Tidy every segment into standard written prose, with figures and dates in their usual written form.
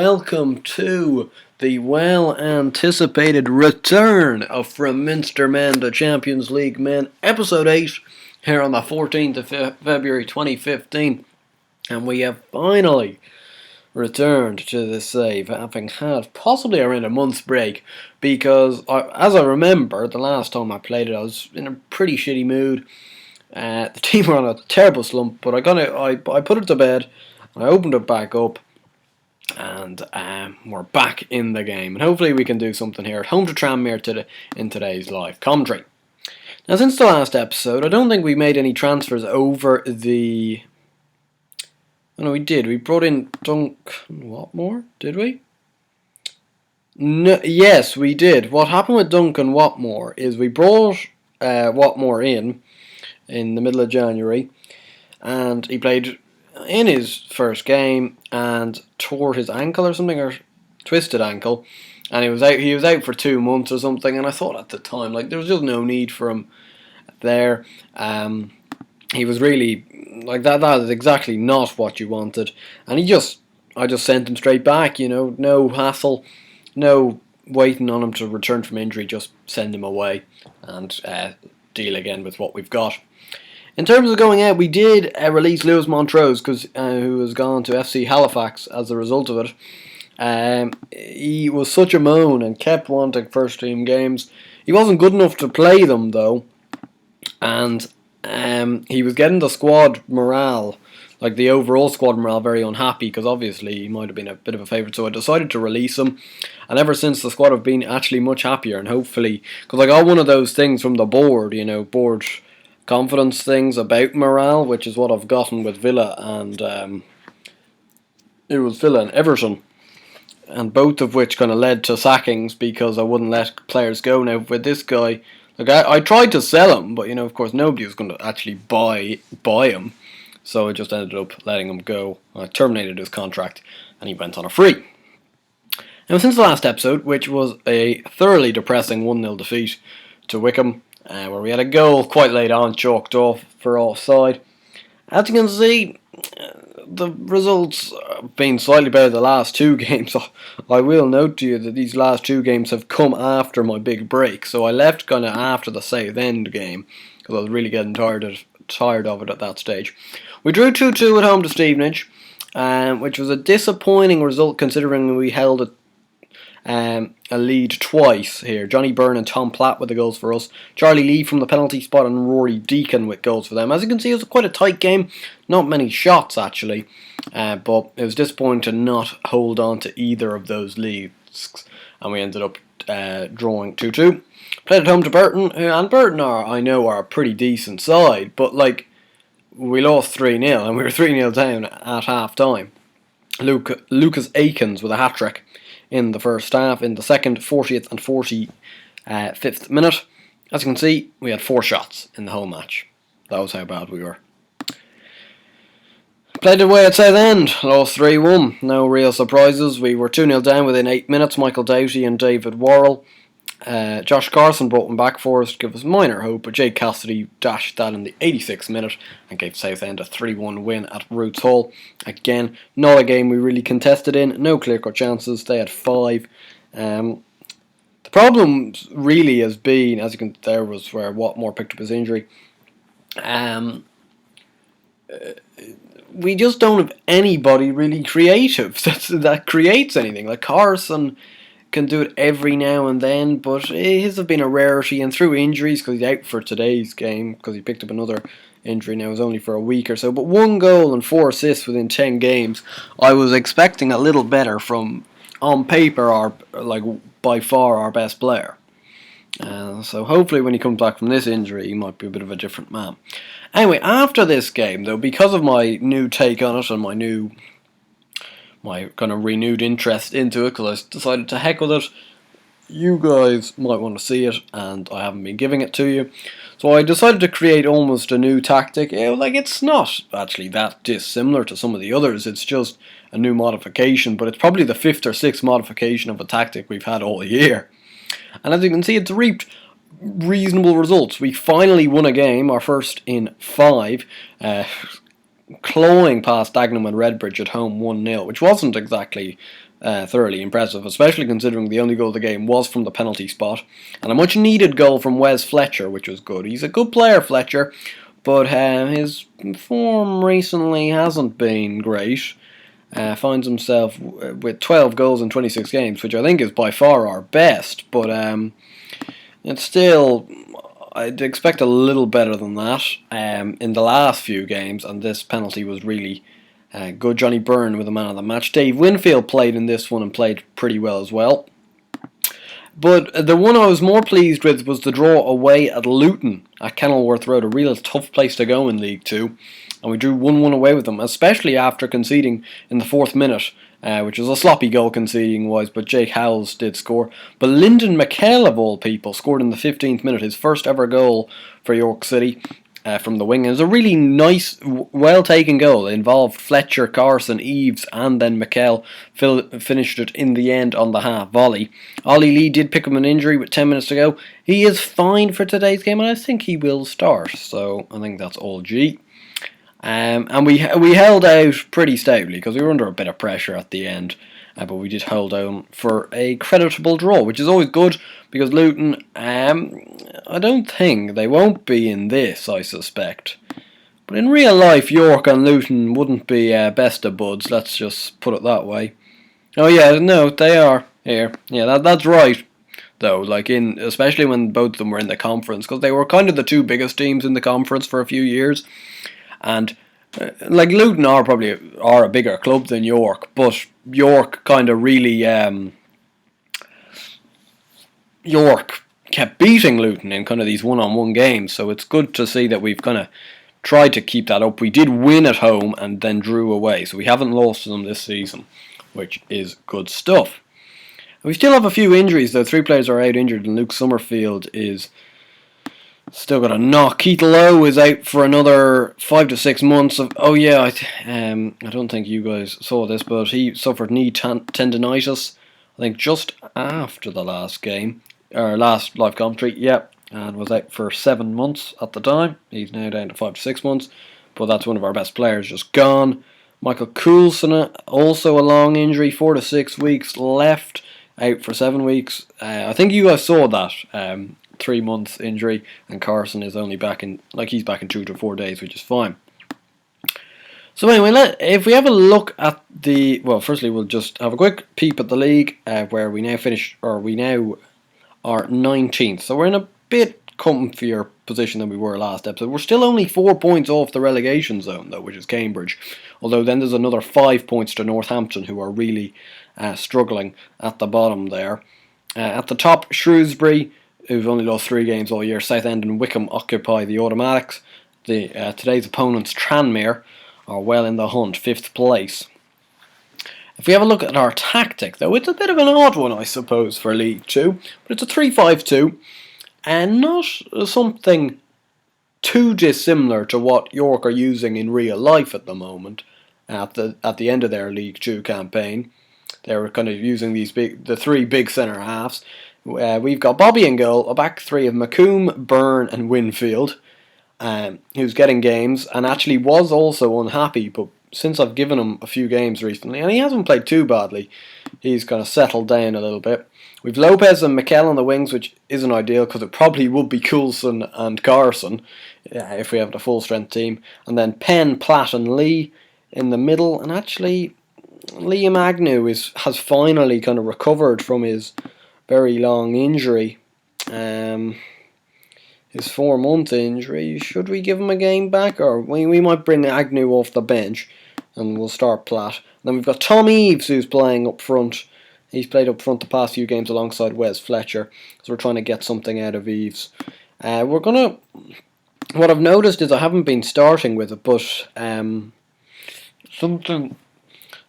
welcome to the well-anticipated return of From Minstermen to Champions League Men, Episode 8, here on the 14th of February 2015. And we have finally returned to this save, having had possibly around a month's break, because as I remember, the last time I played it, I was in a pretty shitty mood. The team were on a terrible slump, but I put it to bed, and I opened it back up, and we're back in the game. And hopefully we can do something here at home to Tranmere in today's live commentary. Now, since the last episode, I don't think we made any transfers over the... Oh, no, we did. We brought in Duncan Watmore, did we? No, yes, we did. What happened with Duncan Watmore is we brought Watmore in the middle of January, and he played in his first game and tore his ankle or something, or twisted ankle, and he was out for 2 months or something. And I thought at the time, like, there was just no need for him there. He was really like that is exactly not what you wanted, and I just sent him straight back, no hassle, no waiting on him to return from injury, just send him away and deal again with what we've got. In terms of going out, we did release Lewis Montrose, who has gone to FC Halifax as a result of it. He was such a moan and kept wanting first team games. He wasn't good enough to play them though, and he was getting the squad morale, like the overall squad morale, very unhappy, because obviously he might have been a bit of a favourite. So I decided to release him, and ever since the squad have been actually much happier. And hopefully, because I got one of those things from the board, board confidence things about morale, which is what I've gotten with Villa and it was Villa and Everton, and both of which kind of led to sackings because I wouldn't let players go. Now with this guy, like I tried to sell him, but of course nobody was going to actually buy him, so I just ended up letting him go. I terminated his contract, and he went on a free. Now, since the last episode, which was a thoroughly depressing 1-0 defeat to Wycombe, where we had a goal quite late on chalked off for offside, as you can see, the results have been slightly better the last 2 games. I will note to you that these last 2 games have come after my big break, so I left kind of after the Southend game because I was really getting tired of it at that stage. We drew 2-2 at home to Stevenage, which was a disappointing result considering we held a lead twice here. Johnny Byrne and Tom Platt with the goals for us. Charlie Lee from the penalty spot and Rory Deacon with goals for them. As you can see, it was quite a tight game. Not many shots actually, but it was disappointing to not hold on to either of those leads, and we ended up drawing 2-2. Played at home to Burton, and Burton I know are a pretty decent side, but like, we lost 3-0 and we were 3-0 down at half time. Lucas Akins with a hat-trick in the first half, in the second, 40th and 45th minute. As you can see, we had 4 shots in the whole match. That was how bad we were. Played away at Southend, lost 3-1. No real surprises. We were 2-0 down within 8 minutes. Michael Doughty and David Worrell. Josh Carson brought them back for us to give us minor hope, but Jake Cassidy dashed that in the 86th minute and gave Southend a 3-1 win at Roots Hall. Again, not a game we really contested in, no clear-cut chances, they had 5. The problem really has been, as you can, there was where Watmore picked up his injury. We just don't have anybody really creative that creates anything. Like Carson can do it every now and then, but his have been a rarity, and through injuries, because he's out for today's game because he picked up another injury. Now it's only for a week or so, but 1 goal and 4 assists within 10 games. I was expecting a little better from, on paper, by far our best player. So hopefully when he comes back from this injury, he might be a bit of a different man. Anyway, after this game though, because of my new take on it and my kind of renewed interest into it, because I decided to heck with it, you guys might want to see it, and I haven't been giving it to you. So I decided to create almost a new tactic. It's not actually that dissimilar to some of the others, it's just a new modification, but it's probably the 5th or 6th modification of a tactic we've had all year. And as you can see, it's reaped reasonable results. We finally won a game, our first in 5, clawing past Dagenham and Redbridge at home 1-0, which wasn't exactly thoroughly impressive, especially considering the only goal of the game was from the penalty spot. And a much needed goal from Wes Fletcher, which was good. He's a good player, Fletcher, but his form recently hasn't been great. Finds himself with 12 goals in 26 games, which I think is by far our best, but it's still, I'd expect a little better than that in the last few games, and this penalty was really good. Johnny Byrne with the man of the match. Dave Winfield played in this one and played pretty well as well. But the one I was more pleased with was the draw away at Luton at Kenilworth Road, a real tough place to go in League 2. And we drew 1-1 away with them, especially after conceding in the 4th minute, which was a sloppy goal conceding-wise, but Jake Howells did score. But Lyndon McKell, of all people, scored in the 15th minute, his first ever goal for York City. From the wing. It was a really nice, well-taken goal. It involved Fletcher, Carson, Eves, and then McKell finished it in the end on the half volley. Ollie Lee did pick up an injury with 10 minutes to go. He is fine for today's game, and I think he will start. So I think that's all G. And we held out pretty stoutly because we were under a bit of pressure at the end. But we did hold on for a creditable draw, which is always good because Luton, I don't think they won't be in this, I suspect. But in real life, York and Luton wouldn't be best of buds, let's just put it that way. Oh yeah, no, they are here. Yeah, that's right, though, like especially when both of them were in the conference, because they were kind of the two biggest teams in the conference for a few years. And like Luton are a bigger club than York, but York kind of really York kept beating Luton in kind of these one-on-one games, so it's good to see that we've kind of tried to keep that up. We did win at home and then drew away, so we haven't lost to them this season, which is good stuff. We still have a few injuries, though. 3 players are out injured, and Luke Summerfield is still got a knock. Keith Lowe is out for another 5 to 6 months. I don't think you guys saw this, but he suffered knee tendonitis, I think just after the last game, or last live commentary, and was out for 7 months at the time. He's now down to 5 to 6 months, but that's one of our best players just gone. Michael Coulson, also a long injury, 4 to 6 weeks left, out for 7 weeks. I think you guys saw that 3 months injury, and Carson is only back in, he's back in 2 to 4 days, which is fine. So anyway, if we have a look at firstly we'll just have a quick peep at the league, where we now are 19th. So we're in a bit comfier position than we were last episode. We're still only 4 points off the relegation zone, though, which is Cambridge. Although then there's another 5 points to Northampton, who are really struggling at the bottom there. At the top, Shrewsbury, who've only lost 3 games all year. Southend and Wickham occupy the automatics. Today's opponents, Tranmere, are well in the hunt, 5th place. If we have a look at our tactic, though, it's a bit of an odd one, I suppose, for League 2. But it's a 3-5-2, and not something too dissimilar to what York are using in real life at the moment, at the end of their League 2 campaign. They were kind of using the 3 big centre halves. We've got Bobby in goal, a back 3 of McComb, Byrne and Winfield, who's getting games, and actually was also unhappy, but since I've given him a few games recently, and he hasn't played too badly, he's kind of settled down a little bit. We've Lopez and McKell on the wings, which isn't ideal because it probably would be Coulson and Carson if we have the full strength team. And then Penn, Platt and Lee in the middle, and actually Liam Agnew has finally kind of recovered from his very long injury. His 4-month injury. Should we give him a game back, or we might bring Agnew off the bench and we'll start Platt. Then we've got Tom Eves, who's playing up front. He's played up front the past few games alongside Wes Fletcher, so we're trying to get something out of Eves. What I've noticed is I haven't been starting with it, but something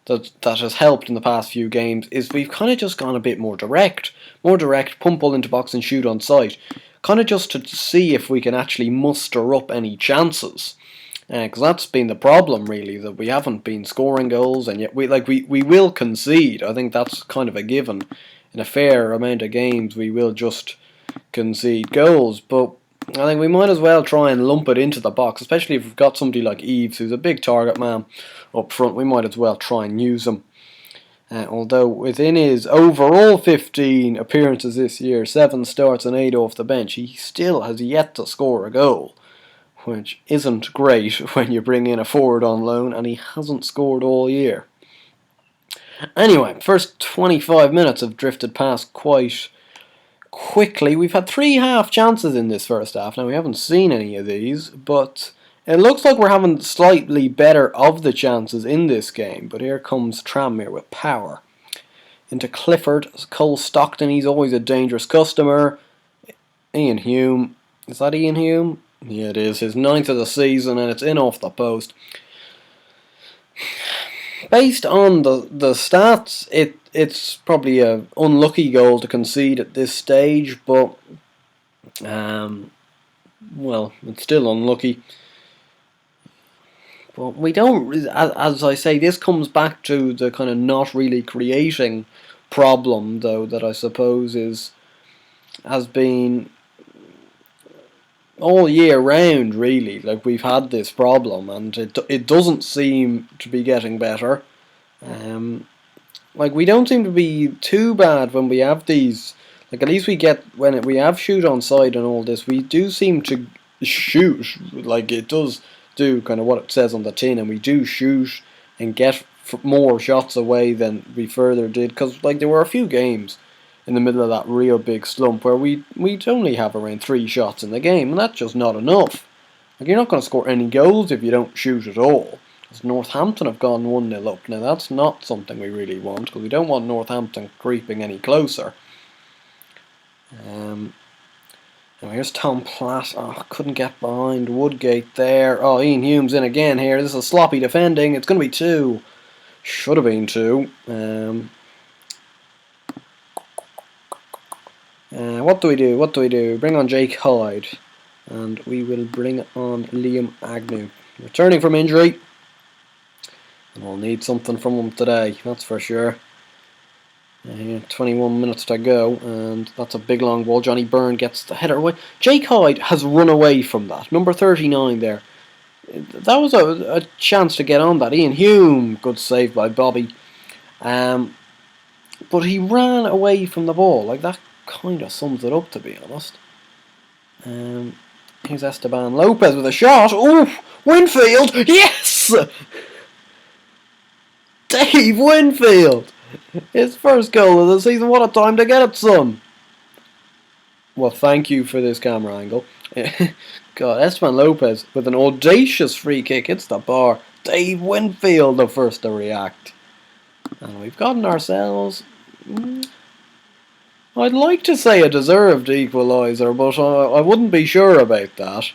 that has helped in the past few games is we've kind of just gone a bit more direct, pump ball into box and shoot on sight. Kind of just to see if we can actually muster up any chances, because that's been the problem really, that we haven't been scoring goals, and yet we will concede. I think that's kind of a given. In a fair amount of games we will just concede goals, but I think we might as well try and lump it into the box, especially if we've got somebody like Eves, who's a big target man up front. We might as well try and use him. Although within his overall 15 appearances this year, 7 starts and 8 off the bench, he still has yet to score a goal, which isn't great when you bring in a forward on loan, and he hasn't scored all year. Anyway, first 25 minutes have drifted past quite quickly. We've had 3 half chances in this first half. Now, we haven't seen any of these, but it looks like we're having slightly better of the chances in this game. But here comes Tranmere with power. Into Clifford, Cole Stockton, he's always a dangerous customer. Ian Hume, is that Ian Hume? Yeah, it is. His 9th of the season, and it's in off the post. Based on the stats, it's probably an unlucky goal to concede at this stage, but well, it's still unlucky. But we don't, as I say, this comes back to the kind of not really creating problem, though, that I suppose has been all year round, really. Like, we've had this problem, and it doesn't seem to be getting better. Like, we don't seem to be too bad when we have these. Like, at least we get, when we have shoot on side and all this, we do seem to shoot. Like, it does do kind of what it says on the tin, and we do shoot and get more shots away than we further did. Because, like, there were a few games in the middle of that real big slump where we'd only have around 3 shots in the game, and that's just not enough. Like, you're not going to score any goals if you don't shoot at all. Because Northampton have gone 1-0 up. Now, that's not something we really want, because we don't want Northampton creeping any closer. Now, here's Tom Platt. Oh, couldn't get behind Woodgate there. Oh, Ian Hume's in again here. This is sloppy defending. It's going to be 2. Should have been 2. What do we do? What do we do? Bring on Jake Hyde. And we will bring on Liam Agnew. Returning from injury. And we'll need something from him today, that's for sure. 21 minutes to go, and that's a big long ball. Johnny Byrne gets the header away. Jake Hyde has run away from that. Number 39 there. That was a chance to get on that. Ian Hume, good save by Bobby. But he ran away from the ball. Like, that kind of sums it up, to be honest. Here's Esteban Lopez with a shot. Oh, Winfield! Yes! Dave Winfield! His first goal of the season. What a time to get it, son! Well, thank you for this camera angle. God, Esteban Lopez with an audacious free kick hits the bar. Dave Winfield the first to react. And we've gotten ourselves... I'd like to say a deserved equaliser, but I wouldn't be sure about that.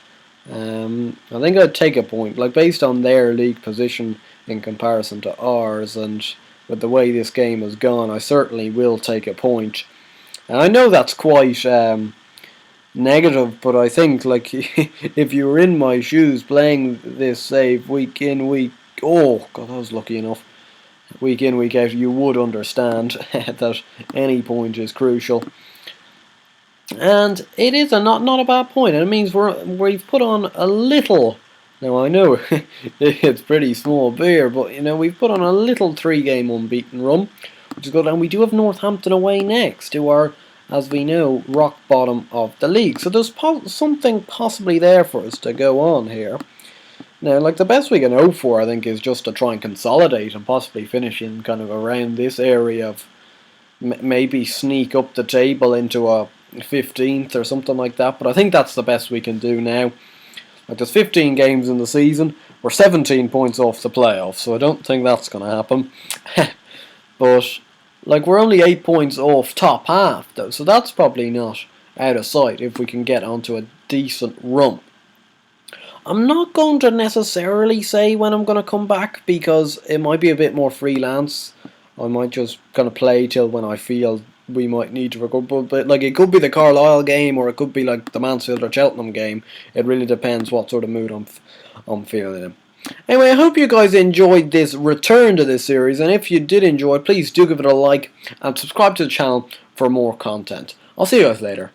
I think I'd take a point. Like, based on their league position in comparison to ours, and with the way this game has gone, I certainly will take a point. And I know that's quite negative, but I think, like, if you were in my shoes playing this save week in, week... Oh, God, I was lucky enough. Week in, week out, you would understand that any point is crucial. And it is not a bad point. It means we've put on a little... Now, I know it's pretty small beer, but, you know, we've put on a little 3-game unbeaten run, which is good. And we do have Northampton away next, who are, as we know, rock bottom of the league. So there's something possibly there for us to go on here. Now, like, the best we can hope for, I think, is just to try and consolidate and possibly finish in kind of around this area of maybe sneak up the table into a 15th or something like that. But I think that's the best we can do now. Like, there's 15 games in the season. We're 17 points off the playoffs, so I don't think that's going to happen. But, like, we're only 8 points off top half, though, so that's probably not out of sight if we can get onto a decent run. I'm not going to necessarily say when I'm going to come back, because it might be a bit more freelance. I might just kind of play till when I feel we might need to record, but like, it could be the Carlisle game, or it could be like the Mansfield or Cheltenham game. It really depends what sort of mood I'm feeling in. Anyway, I hope you guys enjoyed this return to this series, and if you did enjoy, please do give it a like and subscribe to the channel for more content. I'll see you guys later.